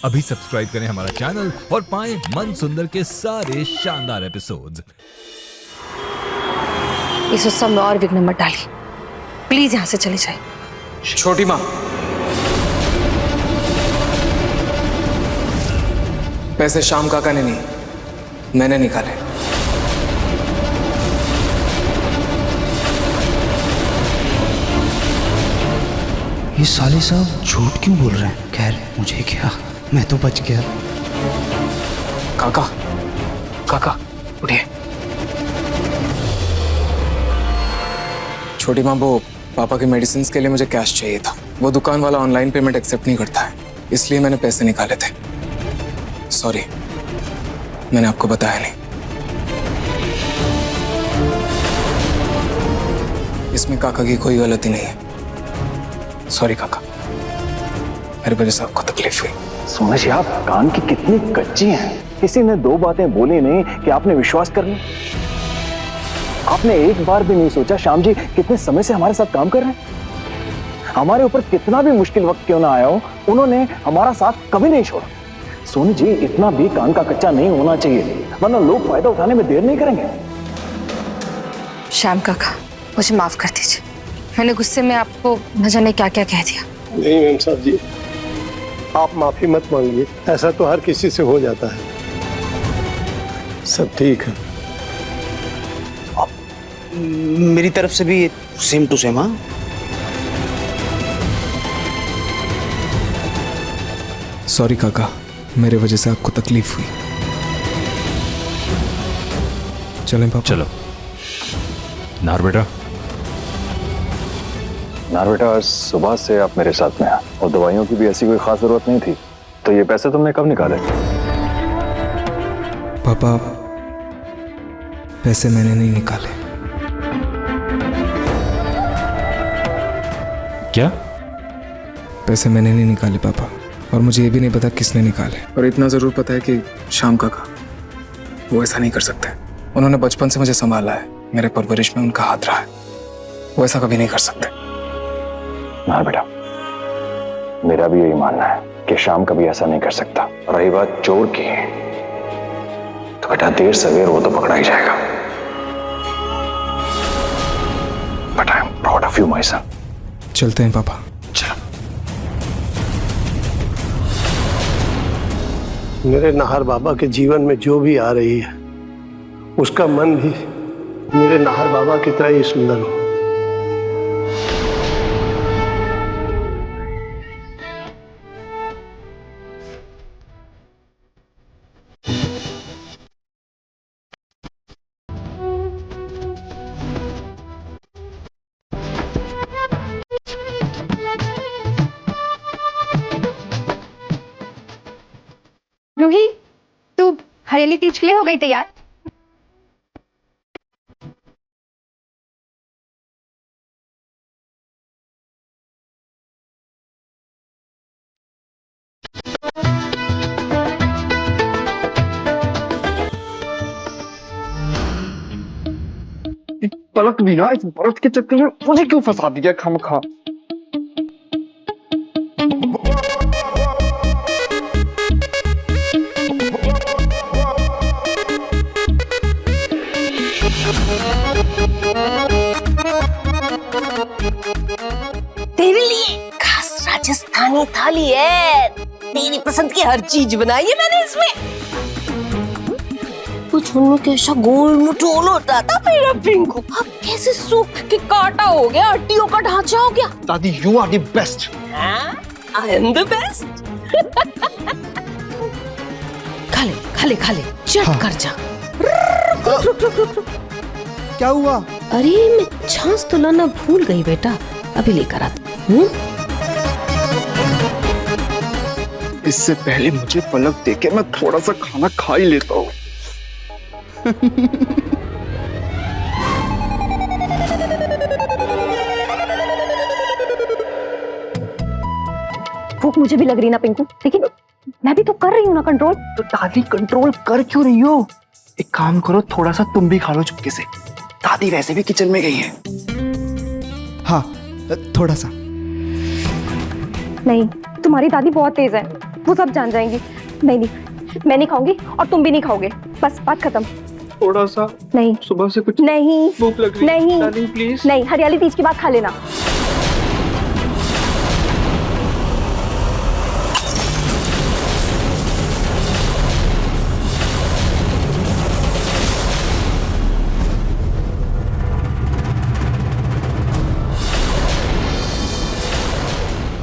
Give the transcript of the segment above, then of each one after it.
अभी सब्सक्राइब करें हमारा चैनल और पाएं मन सुंदर के सारे शानदार एपिसोड्स। इस उत्सव में और विघ्न मत डालिए, प्लीज यहाँ से चले जाए। छोटी माँ, पैसे श्याम काका ने नहीं, मैंने निकाले। ये साले साहब झूठ क्यों बोल रहे हैं? खैर मुझे क्या, मैं तो बच गया। काका, काका उठिए। छोटी माँ, वो पापा के मेडिसिन के लिए मुझे कैश चाहिए था। वो दुकान वाला ऑनलाइन पेमेंट एक्सेप्ट नहीं करता है, इसलिए मैंने पैसे निकाले थे। सॉरी, मैंने आपको बताया नहीं। इसमें काका की कोई गलती नहीं है। सॉरी काका, मेरे वजह से आपको तकलीफ हुई। सोना जी, आप कान की कितनी कच्ची हैं। किसी ने दो बातें बोली नहीं कि आपने विश्वास कर लिया। आपने एक बार भी नहीं सोचा श्याम जी कितने समय से हमारे साथ काम कर रहे हैं। हमारे ऊपर कितना भी मुश्किल वक्त क्यों ना आया हो, उन्होंने हमारा साथ कभी नहीं छोड़ा। सोनी जी, इतना भी कान का कच्चा नहीं होना चाहिए, वरना लोग फायदा उठाने में देर नहीं करेंगे। श्याम काका, मुझे माफ कर दीजिए, मैंने गुस्से में आपको न जाने क्या क्या कह दिया। नहीं मैम साहब जी, आप माफी मत मांगिए, ऐसा तो हर किसी से हो जाता है। सब ठीक है। मेरी तरफ से भी सेम टू सेम। हाँ, सॉरी काका, मेरे वजह से आपको तकलीफ हुई। चलें पापा? चलो। नार बेटा। नार बेटा, आज सुबह से आप मेरे साथ में हैं और दवाइयों की भी ऐसी कोई खास जरूरत नहीं थी, तो ये पैसे तुमने कब निकाले? पापा, पैसे मैंने नहीं निकाले। क्या? पैसे मैंने नहीं निकाले पापा, और मुझे ये भी नहीं पता किसने निकाले। और इतना जरूर पता है कि श्याम काका वो ऐसा नहीं कर सकते। उन्होंने बचपन से मुझे संभाला है, मेरे परवरिश में उनका हाथ रहा है। वो ऐसा कभी नहीं कर सकते। ना बेटा, मेरा भी यही मानना है कि श्याम कभी ऐसा नहीं कर सकता। रही बात चोर की, तो बेटा देर सवेर वो तो पकड़ा ही जाएगा। But I am proud of you my son. चलते हैं पापा। चलो। मेरे नाहर बाबा के जीवन में जो भी आ रही है, उसका मन भी मेरे नाहर बाबा की तरह ही सुंदर हो। रूही, तू हरियाली तीज के लिए हो गई तैयार? पलक भी ना, इस व्रत के चक्कर में मुझे क्यों फंसा दिया खामखा। तेरे लिए खास राजस्थानी थाली है, तेरी पसंद की हर चीज बनाई है मैंने इसमें। कुछ उनमें कैसा गोल मटोल होता था मेरा पिंकू, अब कैसे सूख के काटा हो गया, हड्डियों का ढांचा हो गया। दादी, you are the best. I am the best. खा ले खा ले खा ले, चट कर जा। क्या हुआ? अरे मैं छाछ तो लाना भूल गई बेटा, अभी लेकर आता। इससे पहले मुझे पलक देके मैं थोड़ा सा खाना खा ही लेता हूँ। भूख मुझे भी लग रही ना पिंकू, लेकिन मैं भी तो कर रही हूँ ना कंट्रोल। तो दादी कंट्रोल कर क्यों रही हो? एक काम करो, थोड़ा सा तुम भी खा लो चुपके से। दादी वैसे भी किचन में गई है। हाँ, थोड़ा सा। नहीं, तुम्हारी दादी बहुत तेज है। वो सब जान जाएंगी। नहीं नहीं, मैं नहीं खाऊंगी और तुम भी नहीं खाओगे, बस बात खत्म। थोड़ा सा नहीं, सुबह से कुछ नहीं, भूख लग रही है नहीं, डार्लिंग प्लीज। नहीं, हरियाली तीज की बात खा लेना।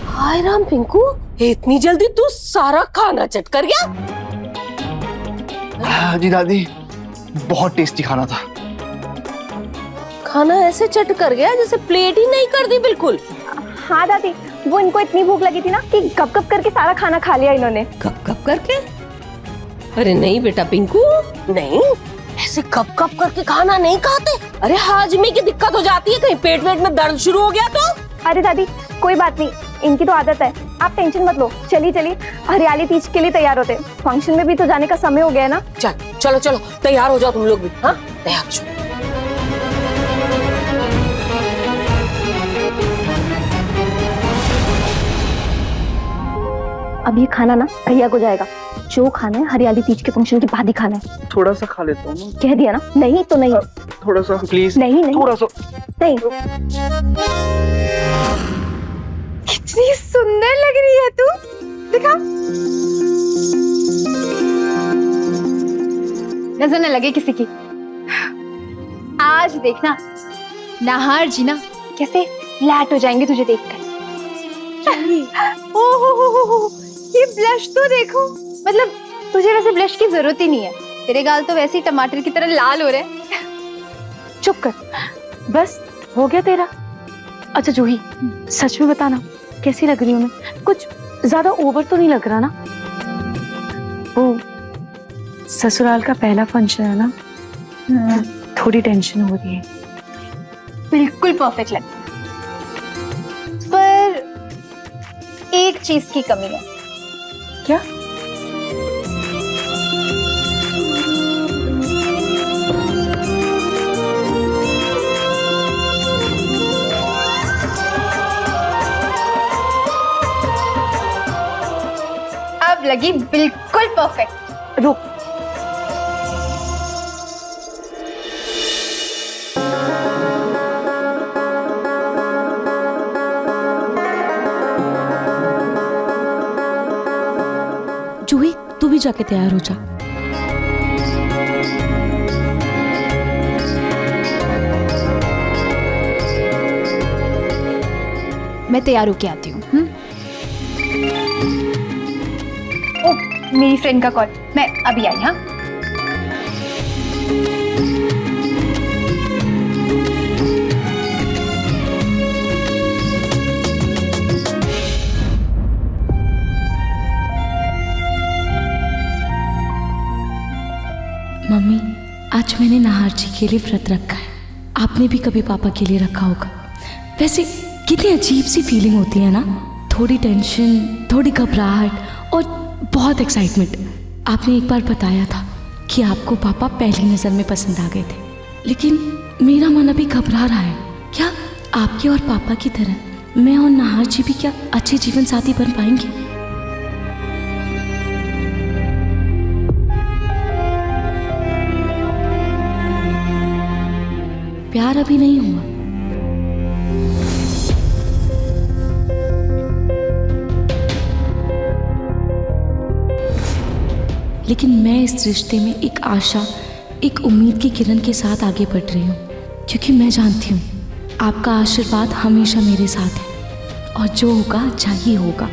हाय राम पिंकू, इतनी जल्दी तू सारा खाना चट कर गया? हाँ जी दादी, बहुत टेस्टी खाना था। खाना ऐसे चट कर गया जैसे प्लेट ही नहीं कर दी बिल्कुल। हाँ दादी, वो इनको इतनी भूख लगी थी ना कि गप गप करके सारा खाना खा लिया इन्होंने। कप कप करके? अरे नहीं बेटा पिंकू, नहीं, ऐसे कप कप करके खाना नहीं खाते। अरे हाजमे की दिक्कत हो जाती है, कहीं पेट वेट में दर्द शुरू हो गया तो। अरे दादी कोई बात नहीं, इनकी तो आदत है, आप टेंशन मत लो। चलिए चलिए, हरियाली तीज के लिए तैयार होते, फंक्शन में भी तो जाने का समय हो गया है ना। चल चलो चलो तैयार हो जाओ तुम लोग भी। हाँ तैयार हो जाओ। अब ये खाना ना भैया को जाएगा, जो खाना है हरियाली तीज के फंक्शन के बाद ही खाना है। थोड़ा सा खा लेता हूँ। कह दिया ना, नहीं तो नहीं। थोड़ा सा प्लीज। नहीं नहीं, थोड़ा सा नहीं। कितनी सुंदर लग रही है तू, दिखा। नजर न लगे किसी की। आज देखना नाहर जी ना कैसे फ्लैट हो जाएंगे तुझे देखकर। ओहो, ये ब्लश तो देखो, मतलब तुझे वैसे ब्लश की जरूरत ही नहीं है, तेरे गाल तो वैसे ही टमाटर की तरह लाल हो रहे हैं। चुप कर, बस हो गया तेरा। अच्छा जूही, सच में बताना कैसी लग रही हूँ मैं? कुछ ज्यादा ओवर तो नहीं लग रहा ना? वो ससुराल का पहला फंक्शन है ना, थोड़ी टेंशन हो रही है। बिल्कुल परफेक्ट लगता है, पर एक चीज की कमी है। क्या? अब लगी बिल्कुल परफेक्ट। रुक, जूही तू भी जाके तैयार हो जा। मैं तैयार होके आती हूँ। ओ, मेरी फ्रेंड का कॉल, मैं अभी आई। हाँ मम्मी, आज मैंने नाहर जी के लिए व्रत रखा है। आपने भी कभी पापा के लिए रखा होगा। वैसे कितनी अजीब सी फीलिंग होती है ना, थोड़ी टेंशन, थोड़ी घबराहट और बहुत एक्साइटमेंट। आपने एक बार बताया था कि आपको पापा पहली नज़र में पसंद आ गए थे, लेकिन मेरा मन अभी घबरा रहा है। क्या आपके और पापा की तरह मैं और नाहर जी भी क्या अच्छे जीवन साथी बन पाएंगे? प्यार अभी नहीं हुआ, लेकिन मैं इस रिश्ते में एक आशा, एक उम्मीद की किरण के साथ आगे बढ़ रही हूँ, क्योंकि मैं जानती हूँ आपका आशीर्वाद हमेशा मेरे साथ है और जो होगा अच्छा ही होगा।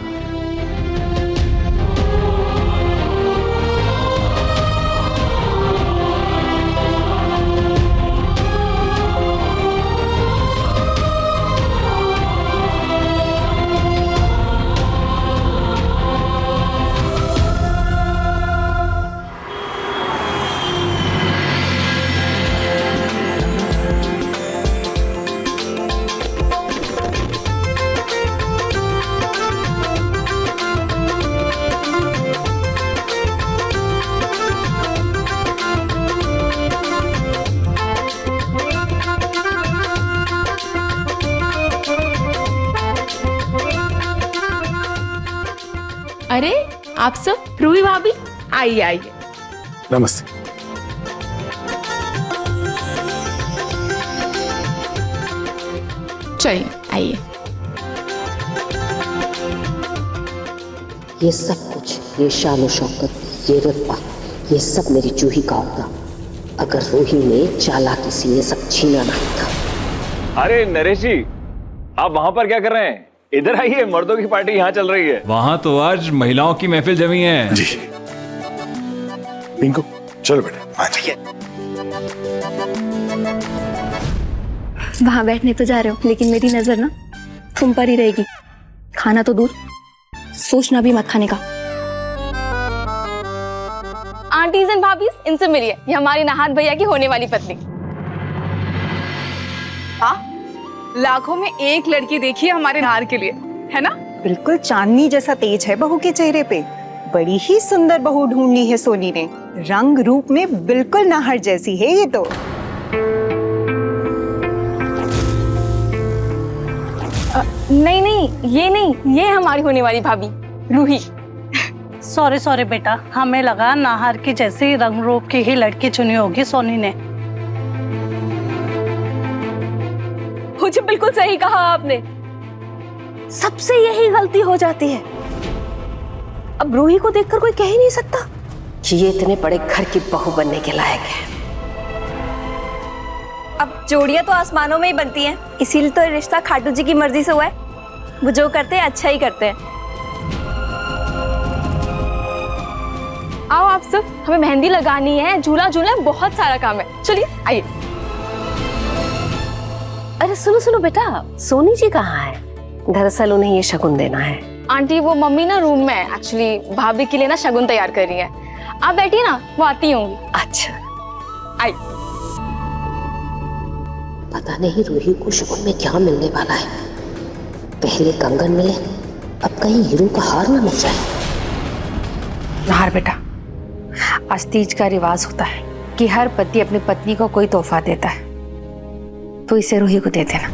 आप सब, रूही भाभी, आइए आइए। नमस्ते। चलिए आइए। ये सब कुछ, ये शान शौकत, ये रुतबा, ये सब मेरी जूही का होता अगर रूही ने चालाकी से ये सब छीना नहीं था। अरे नरेश जी, आप वहां पर क्या कर रहे हैं? इधर आइए, मर्दों की पार्टी यहाँ चल रही है। वहाँ तो आज महिलाओं की महफिल जमी है। जी पिंकू, चलो बेटा आ जाइए। वहां बैठने तो जा रहे हो, लेकिन मेरी नजर ना तुम पर ही रहेगी। खाना तो दूर, सोचना भी मत खाने का। आंटीज एंड भाभीज, इनसे मिलिए, ये हमारी नाहत भैया की होने वाली पत्नी। लाखों में एक लड़की देखी है हमारे नार के लिए, है ना? बिल्कुल चांदनी जैसा तेज है बहू के चेहरे पे। बड़ी ही सुंदर बहू ढूंढ ली है सोनी ने। रंग रूप में बिल्कुल नाहर जैसी है ये तो। नहीं नहीं, ये नहीं, ये हमारी होने वाली भाभी रूही। सॉरी बेटा, हमें लगा नाहर की जैसी रंग रूप की ही लड़की चुनी होगी सोनी ने। मुझे बिल्कुल सही कहा आपने, सबसे यही गलती हो जाती है। अब रूही को देखकर कोई कह ही नहीं सकता कि ये इतने बड़े घर की बहू बनने के लायक है। अब जोड़ियां तो आसमानों में ही बनती हैं, इसीलिए तो रिश्ता खाटू जी की मर्जी से हुआ है। वो जो करते हैं अच्छा ही करते हैं। आओ आप सब, हमें मेहंदी लगानी है, झूला झूलना है, बहुत सारा काम है। चलिए आइए। अरे सुनो सुनो बेटा, सोनी जी कहाँ है? दरअसल उन्हें ये शगुन देना है। आंटी वो मम्मी ना रूम में है, एक्चुअली भाभी के लिए ना शगुन तैयार कर रही है। आप बैठिए ना, वो आती होंगी। अच्छा आई। पता नहीं रूही को शगुन में क्या मिलने वाला है। पहले कंगन मिले, अब कहीं हीरो का हार ना मिल जाए। नाहर बेटा, आज तीज का रिवाज होता है कि हर पति अपनी पत्नी को कोई तोहफा देता है, तो इसे रूही को दे देना।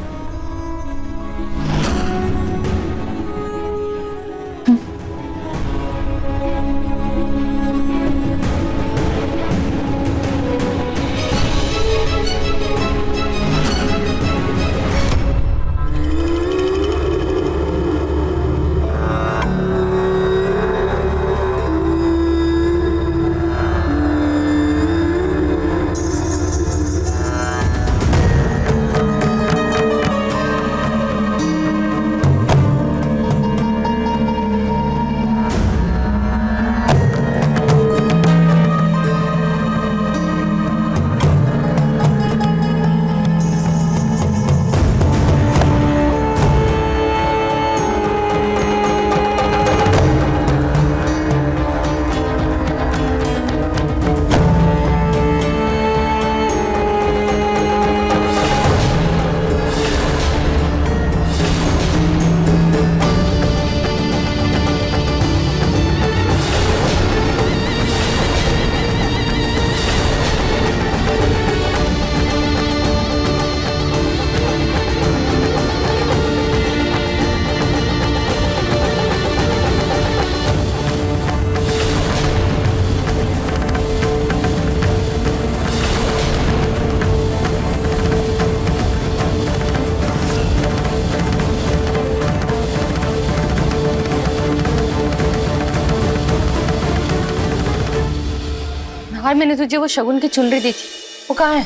और मैंने तुझे वो शगुन की चुनरी दी थी, वो कहाँ है?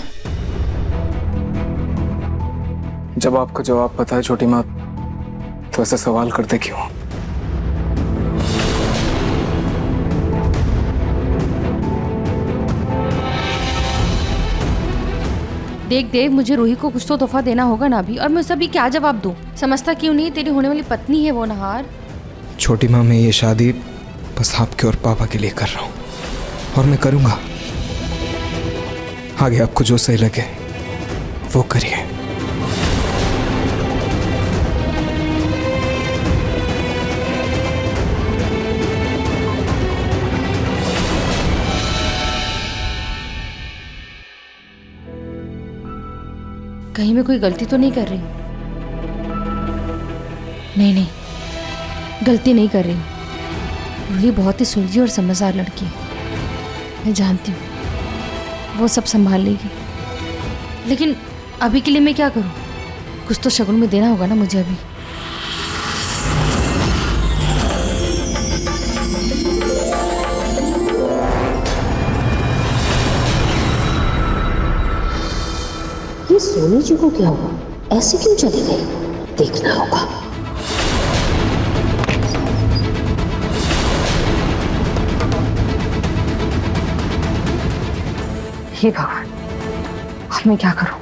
जब आपको जवाब पता है छोटी माँ, तो ऐसा सवाल करते क्यों? देख देख, मुझे रूही को कुछ तो तोहफा देना होगा ना अभी, और मैं उसे अभी क्या जवाब दूं? समझता क्यों नहीं? तेरी होने वाली पत्नी है वो नाहर। छोटी माँ, मैं ये शादी बस आपके और पापा के लिए कर रहा हूँ, और मैं करूँगा। आगे आपको जो सही लगे वो करिए। कहीं मैं कोई गलती तो नहीं कर रही? नहीं नहीं, गलती नहीं कर रही। रूही बहुत ही सुलझी और समझदार लड़की है, मैं जानती हूँ वो सब संभाल लेगी। लेकिन अभी के लिए मैं क्या करूँ? कुछ तो शगुन में देना होगा ना मुझे अभी। ये सोनी जी को क्या हुआ? ऐसे क्यों चली गई? देखना होगा। हे भगवान, अब मैं क्या करूं?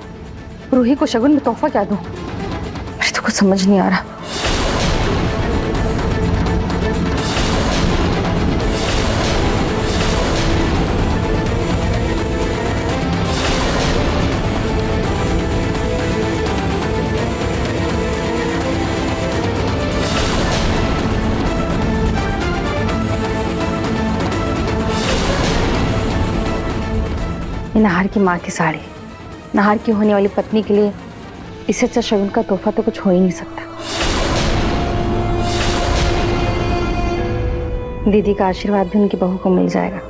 रूही को शगुन में तोहफा क्या दूं? मुझे तो कुछ समझ नहीं आ रहा। नाहर की माँ की साड़ी, नाहर की होने वाली पत्नी के लिए इससे अच्छा शगुन का तोहफा तो कुछ हो ही नहीं सकता। दीदी का आशीर्वाद भी उनकी बहू को मिल जाएगा।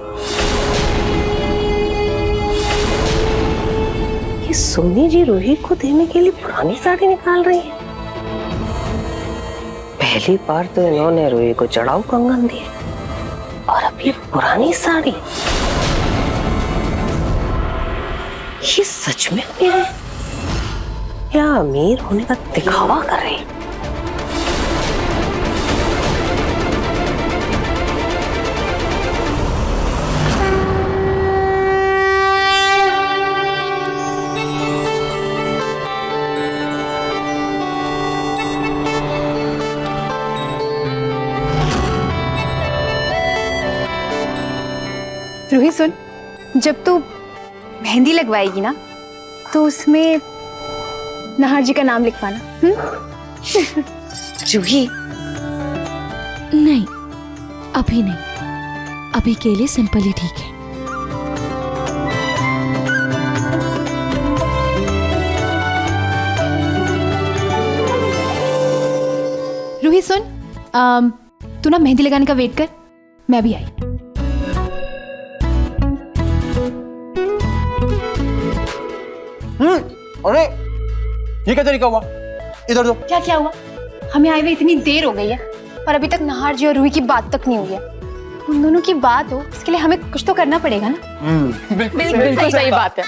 ये सोनी जी रूही को देने के लिए पुरानी साड़ी निकाल रही है। पहली बार तो इन्होंने रूही को चढ़ाऊ कंगन दिए और अब ये पुरानी साड़ी। ये सच में अमीर है या अमीर होने का दिखावा कर रही है? रूही सुन, जब तू मेहंदी लगवाएगी ना तो उसमें नाहर जी का नाम लिखवाना। जूही, नहीं, अभी नहीं, अभी के लिए सिंपल ही ठीक है। रूही सुन, तू ना मेहंदी लगाने का वेट कर, मैं अभी आई। अरे ये क्या तरीका हुआ? इधर दो। क्या क्या हुआ? हमें आए हुए इतनी देर हो गई है और अभी तक नाहर जी और रूही की बात तक नहीं हुई है। उन दोनों की बात हो इसके लिए हमें कुछ तो करना पड़ेगा ना। बिल्कुल सही बात है।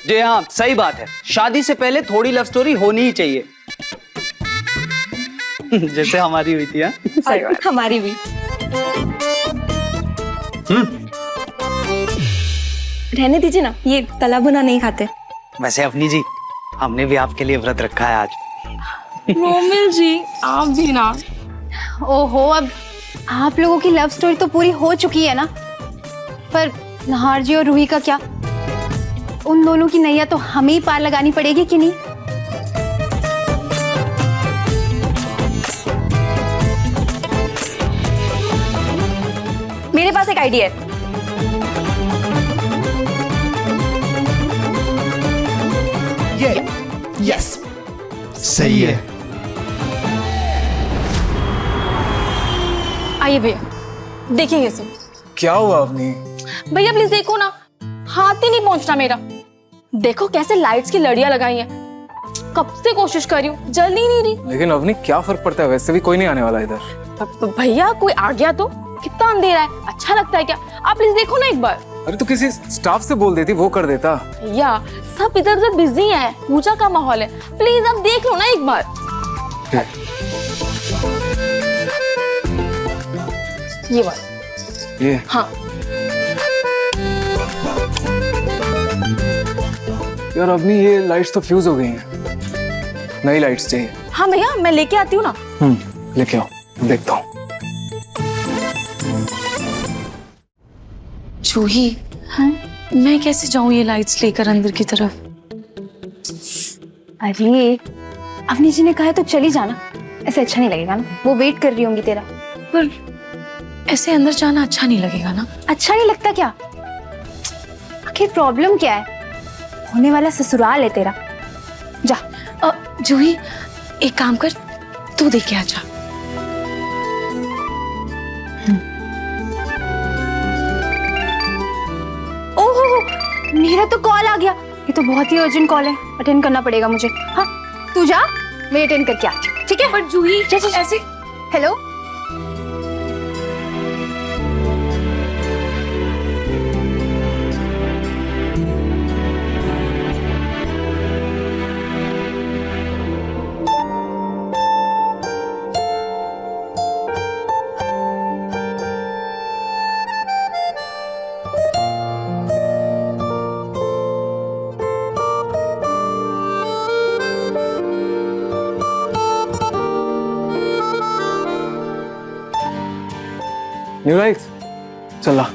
जी हाँ, सही बात है। शादी से पहले थोड़ी लव स्टोरी होनी ही चाहिए। जैसे हमारी हुई थी। सही बात, हमारी भी। रहने दीजिए ना, ये तला भुना नहीं खाते। वैसे अपनी जी, हमने भी आपके लिए व्रत रखा है आज। मोमिल जी, आप भी ना। ओहो, अब आप लोगों की लव स्टोरी तो पूरी हो चुकी है ना, पर नाहर जी और रूही का क्या? उन दोनों की नैया तो हमें ही पार लगानी पड़ेगी कि नहीं? मेरे पास एक आइडिया है। यस, सही है। आइए भैया, देखिए ये सब। क्या हुआ अवनी? भैया प्लीज देखो ना, हाथ ही नहीं पहुंचना मेरा। देखो कैसे लाइट्स की लड़ियां लगाई हैं। कब से कोशिश कर रही हूँ, जल ही नहीं रही। लेकिन अवनी क्या फर्क पड़ता है, वैसे भी कोई नहीं आने वाला इधर। भैया कोई आ गया तो कितना अंधेरा है, अच्छा लगता है क्या? आप प्लीज देखो ना एक बार। अरे तो किसी स्टाफ से बोल देती, वो कर देता। भैया सब इधर उधर बिजी हैं, पूजा का माहौल है, प्लीज आप देख लो ना एक बार। ये बात। ये हाँ यार अवनी, ये लाइट्स तो फ्यूज हो गई हैं। नई लाइट्स चाहिए। हाँ भैया, मैं लेके आती हूँ ना। लेके आओ, देखता हूँ। जूही, हाँ? मैं कैसे जाऊं ये लाइट्स लेकर अंदर की तरफ? अरे अवनी जी ने कहा है तो चली जाना, ऐसे अच्छा नहीं लगेगा ना, वो वेट कर रही होंगी तेरा। पर ऐसे अंदर जाना अच्छा नहीं लगेगा ना? अच्छा नहीं लगता क्या? आखिर प्रॉब्लम क्या है? होने वाला ससुराल है तेरा, जा। जूही, एक काम कर, तू देख के आ जा। यह तो कॉल आ गया। ये तो बहुत ही अर्जेंट कॉल है, अटेंड करना पड़ेगा मुझे। हाँ तू जा, मैं अटेंड करके आती हूँ, ठीक है? पर जूही ऐसे हेलो, न्यू राइट्स चला।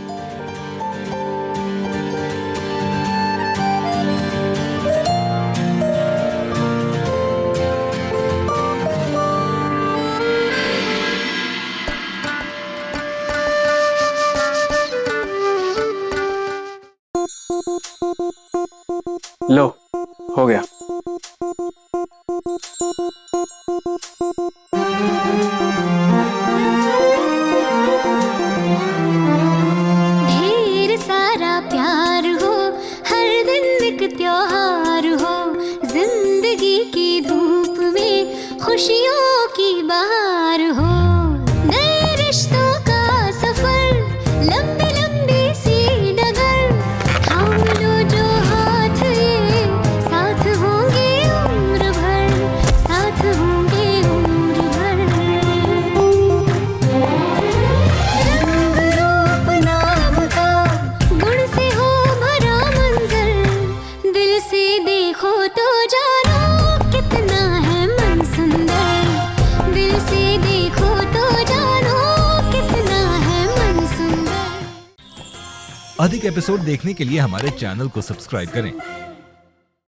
लो हो गया। ढेर सारा प्यार हो, हर दिन एक त्योहार हो, जिंदगी की धूप में खुशियों की बहार हो, नए रिश्तों का सफर, लंबी लंबी सी डगर, थाम लो जो हाथ ये, साथ होंगे उम्र भर, साथ होंगे उम्र भर। रंग रूप नाम का गुण से हो भरा मंजर, दिल से देखो तो जानो कितना है मन सुंदर, दिल से देखो तो जानो कितना है मन सुंदर। अधिक एपिसोड देखने के लिए हमारे चैनल को सब्सक्राइब करें